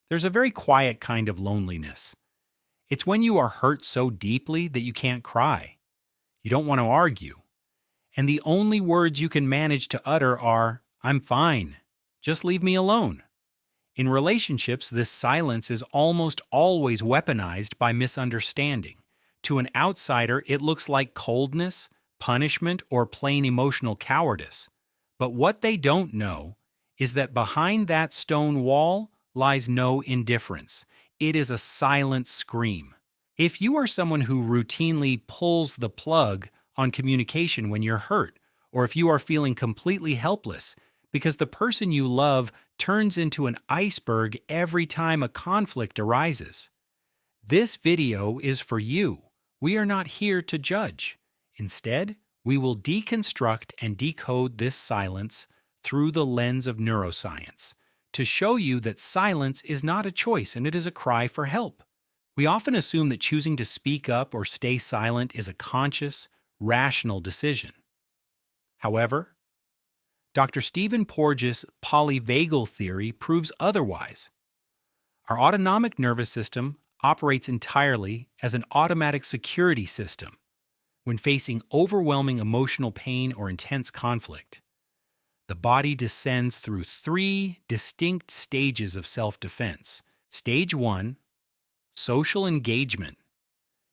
There's a very quiet kind of loneliness. It's when you are hurt so deeply that you can't cry. You don't want to argue. And the only words you can manage to utter are, "I'm fine. Just leave me alone." In relationships, this silence is almost always weaponized by misunderstanding. To an outsider, it looks like coldness, punishment, or plain emotional cowardice. But what they don't know is that behind that stone wall lies no indifference. It is a silent scream. If you are someone who routinely pulls the plug on communication when you're hurt, or if you are feeling completely helpless because the person you love turns into an iceberg every time a conflict arises, this video is for you. We are not here to judge. Instead, we will deconstruct and decode this silence through the lens of neuroscience to show you that silence is not a choice and it is a cry for help. We often assume that choosing to speak up or stay silent is a conscious, rational decision. However, Dr. Stephen Porges' Polyvagal theory proves otherwise. Our autonomic nervous system operates entirely as an automatic security system when facing overwhelming emotional pain or intense conflict. The body descends through three distinct stages of self-defense. Stage 1, social engagement.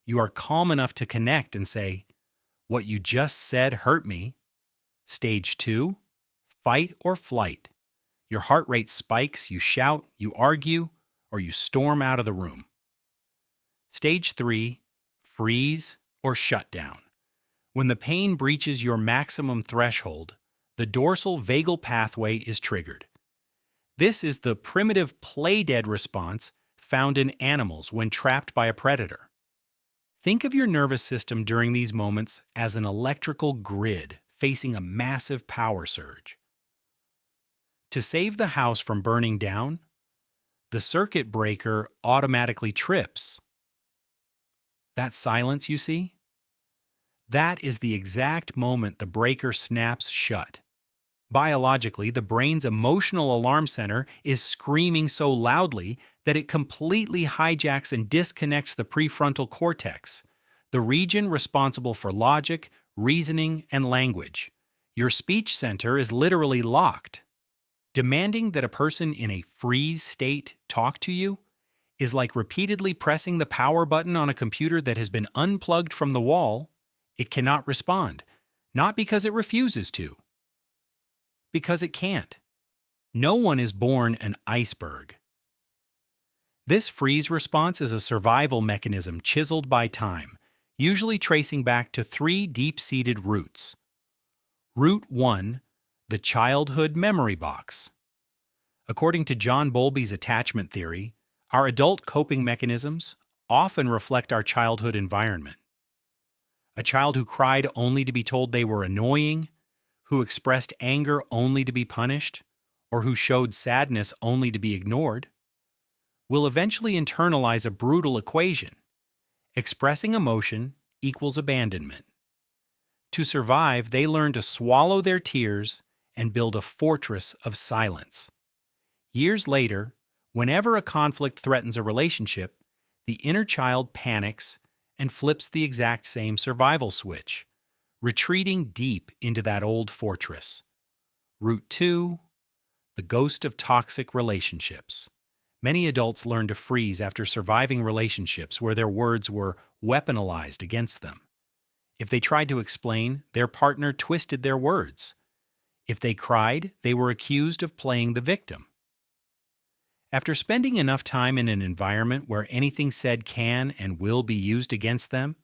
You are calm enough to connect and say, "What you just said hurt me." Stage 2, fight or flight. Your heart rate spikes, you shout, you argue, or you storm out of the room. Stage 3, freeze or shut down. When the pain breaches your maximum threshold, the dorsal vagal pathway is triggered. This is the primitive play-dead response found in animals when trapped by a predator. Think of your nervous system during these moments as an electrical grid facing a massive power surge. To save the house from burning down, the circuit breaker automatically trips. That silence you see? That is the exact moment the breaker snaps shut. Biologically, the brain's emotional alarm center is screaming so loudly that it completely hijacks and disconnects the prefrontal cortex, the region responsible for logic, reasoning, and language. Your speech center is literally locked. Demanding that a person in a freeze state talk to you is like repeatedly pressing the power button on a computer that has been unplugged from the wall. It cannot respond, not because it refuses to, because it can't. No one is born an iceberg. This freeze response is a survival mechanism chiseled by time, usually tracing back to three deep-seated roots. Root 1, the childhood memory box. According to John Bowlby's attachment theory, our adult coping mechanisms often reflect our childhood environment. A child who cried only to be told they were annoying, who expressed anger only to be punished, or who showed sadness only to be ignored, will eventually internalize a brutal equation. Expressing emotion equals abandonment. To survive, they learn to swallow their tears and build a fortress of silence. Years later, whenever a conflict threatens a relationship, the inner child panics and flips the exact same survival switch, retreating deep into that old fortress. Root 2, the ghost of toxic relationships. Many adults learn to freeze after surviving relationships where their words were weaponized against them. If they tried to explain, their partner twisted their words. If they cried, they were accused of playing the victim. After spending enough time in an environment where anything said can and will be used against them,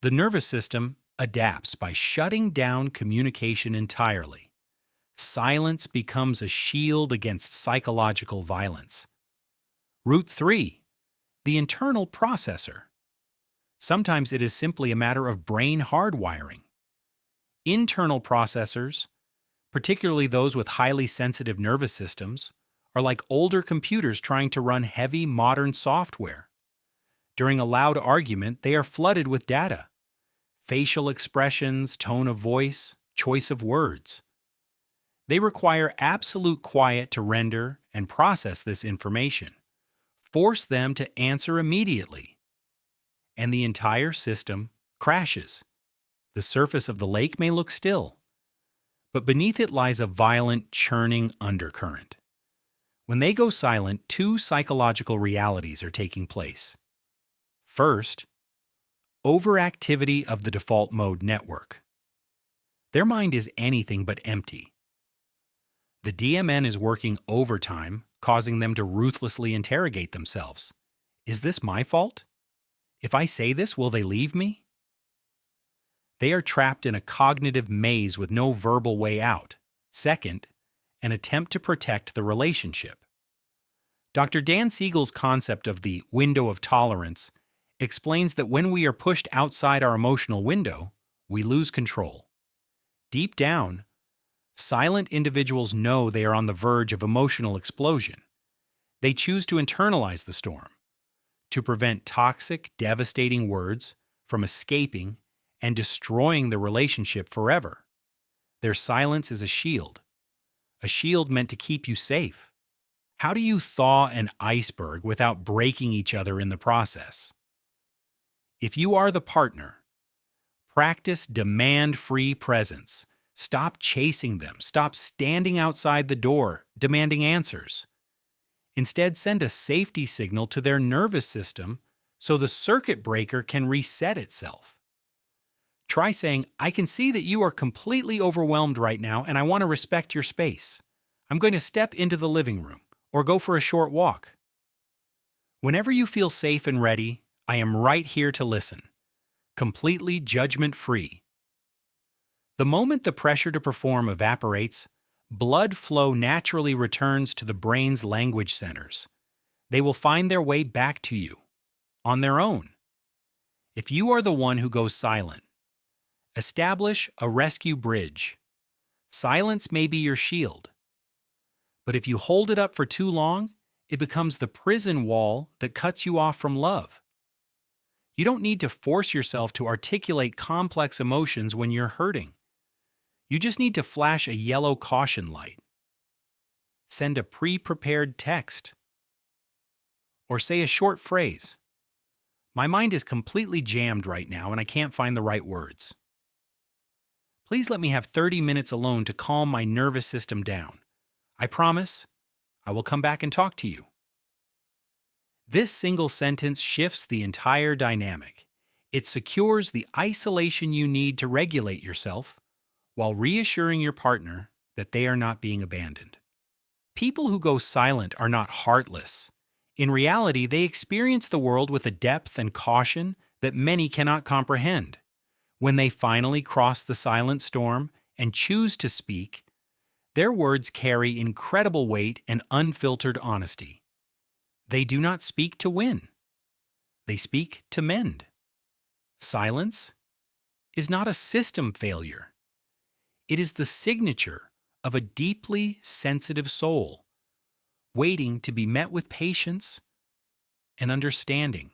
the nervous system adapts by shutting down communication entirely. Silence becomes a shield against psychological violence. Root 3, the internal processor. Sometimes it is simply a matter of brain hardwiring. Internal processors, particularly those with highly sensitive nervous systems, are like older computers trying to run heavy modern software. During a loud argument, they are flooded with data. Facial expressions, tone of voice, choice of words. They require absolute quiet to render and process this information. force them to answer immediately, and the entire system crashes. The surface of the lake may look still, but beneath it lies a violent, churning undercurrent. When they go silent, two psychological realities are taking place. First, overactivity of the default mode network. Their mind is anything but empty. The DMN is working overtime, causing them to ruthlessly interrogate themselves. Is this my fault? If I say this, will they leave me? They are trapped in a cognitive maze with no verbal way out. Second, an attempt to protect the relationship. Dr. Dan Siegel's concept of the window of tolerance explains that when we are pushed outside our emotional window, we lose control. Deep down, silent individuals know they are on the verge of emotional explosion. They choose to internalize the storm, to prevent toxic, devastating words from escaping and destroying the relationship forever. Their silence is a shield meant to keep you safe. How do you thaw an iceberg without breaking each other in the process? If you are the partner, practice demand-free presence. Stop chasing them. Stop standing outside the door, demanding answers. Instead, send a safety signal to their nervous system so the circuit breaker can reset itself. Try saying, I can see that you are completely overwhelmed right now and I want to respect your space. I'm going to step into the living room or go for a short walk. Whenever you feel safe and ready, I am right here to listen, completely judgment-free. The moment the pressure to perform evaporates, blood flow naturally returns to the brain's language centers. They will find their way back to you, on their own. If you are the one who goes silent, establish a rescue bridge. Silence may be your shield, but if you hold it up for too long, it becomes the prison wall that cuts you off from love. You don't need to force yourself to articulate complex emotions when you're hurting. You just need to flash a yellow caution light. Send a pre-prepared text. Or say a short phrase. My mind is completely jammed right now and I can't find the right words. Please let me have 30 minutes alone to calm my nervous system down. I promise I will come back and talk to you. This single sentence shifts the entire dynamic. It secures the isolation you need to regulate yourself while reassuring your partner that they are not being abandoned. People who go silent are not heartless. In reality, they experience the world with a depth and caution that many cannot comprehend. When they finally cross the silent storm and choose to speak, their words carry incredible weight and unfiltered honesty. They do not speak to win. They speak to mend. Silence is not a system failure. It is the signature of a deeply sensitive soul, waiting to be met with patience and understanding.